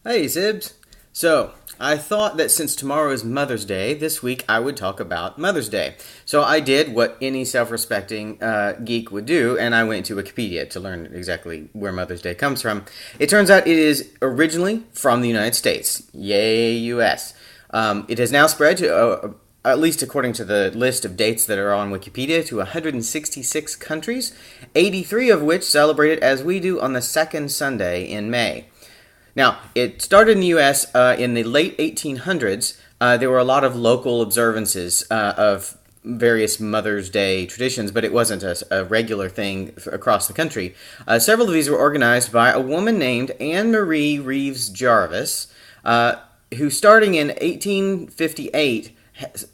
Hey, Zibs. So, I thought that since tomorrow is Mother's Day, this week I would talk about Mother's Day. So, I did what any self respecting geek would do, and I went to Wikipedia to learn exactly where Mother's Day comes from. It turns out it is originally from the United States. Yay, US. It has now spread to, at least according to the list of dates that are on Wikipedia, to 166 countries, 83 of which celebrate it as we do on the second Sunday in May. Now, it started in the U.S. In the late 1800s. There were a lot of local observances of various Mother's Day traditions, but it wasn't a regular thing across the country. Several of these were organized by a woman named Anne Marie Reeves Jarvis, who, starting in 1858,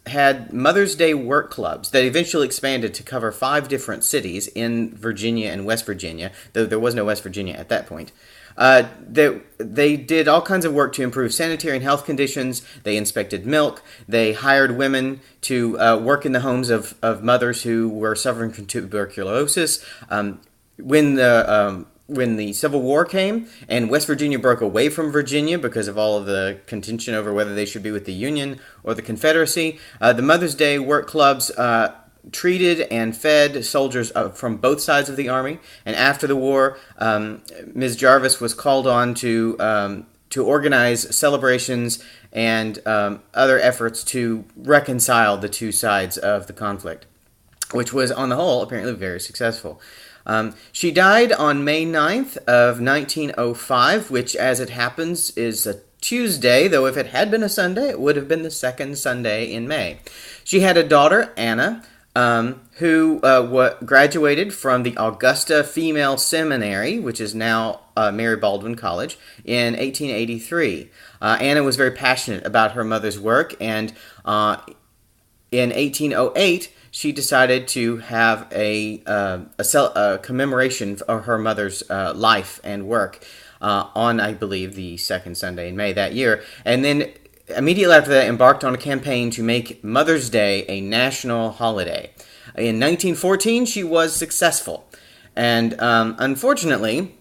had Mother's Day work clubs that eventually expanded to cover 5 different cities in Virginia and West Virginia, though there was no West Virginia at that point. They did all kinds of work to improve sanitary and health conditions. They inspected milk. They hired women to work in the homes of mothers who were suffering from tuberculosis. When the Civil War came and West Virginia broke away from Virginia because of all of the contention over whether they should be with the Union or the Confederacy, the Mother's Day work clubs treated and fed soldiers from both sides of the army. And after the war, Ms. Jarvis was called on to organize celebrations and other efforts to reconcile the two sides of the conflict, which was, on the whole, apparently very successful. She died on May 9th of 1905, which, as it happens, is a Tuesday, though if it had been a Sunday, it would have been the second Sunday in May. She had a daughter, Anna, who graduated from the Augusta Female Seminary, which is now Mary Baldwin College, in 1883. Anna was very passionate about her mother's work, and in 1808, she decided to have a commemoration of her mother's life and work on, I believe, the second Sunday in May that year. And then immediately after that, embarked on a campaign to make Mother's Day a national holiday. In 1914, she was successful. And unfortunately,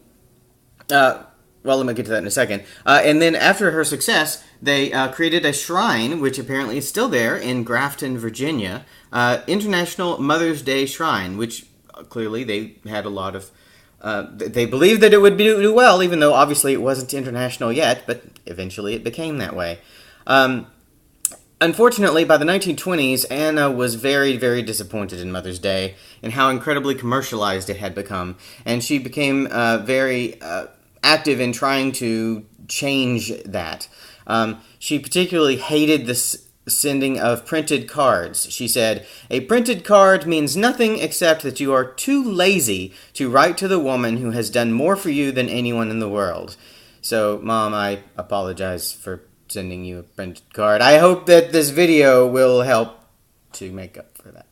well, let me get to that in a second. And then after her success, they created a shrine, which apparently is still there in Grafton, Virginia, International Mother's Day Shrine, which clearly they had a lot of... they believed that it would do well, even though obviously it wasn't international yet, but eventually it became that way. Unfortunately, by the 1920s, Anna was very, very disappointed in Mother's Day and how incredibly commercialized it had become. And she became very active in trying to change that. She particularly hated the sending of printed cards. She said, "A printed card means nothing except that you are too lazy to write to the woman who has done more for you than anyone in the world." So, Mom, I apologize for sending you a printed card. I hope that this video will help to make up for that.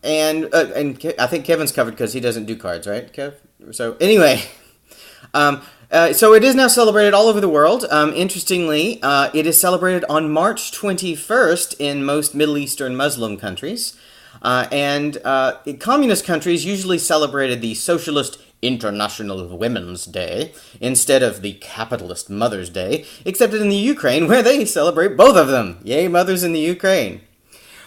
And I think Kevin's covered because he doesn't do cards, right, Kev? So anyway, so it is now celebrated all over the world. Interestingly, it is celebrated on March 21st in most Middle Eastern Muslim countries. And in communist countries usually celebrated the Socialist International Women's Day instead of the capitalist Mother's Day, except in the Ukraine, where they celebrate both of them. Yay, mothers in the Ukraine.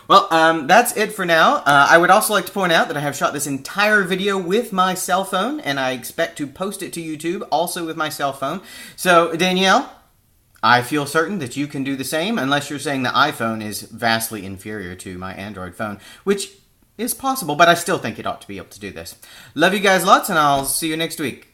Well, that's it for now. I would also like to point out that I have shot this entire video with my cell phone, and I expect to post it to YouTube also with my cell phone. So, Danielle, I feel certain that you can do the same, unless you're saying the iPhone is vastly inferior to my Android phone, which is possible, but I still think it ought to be able to do this. Love you guys lots, and I'll see you next week.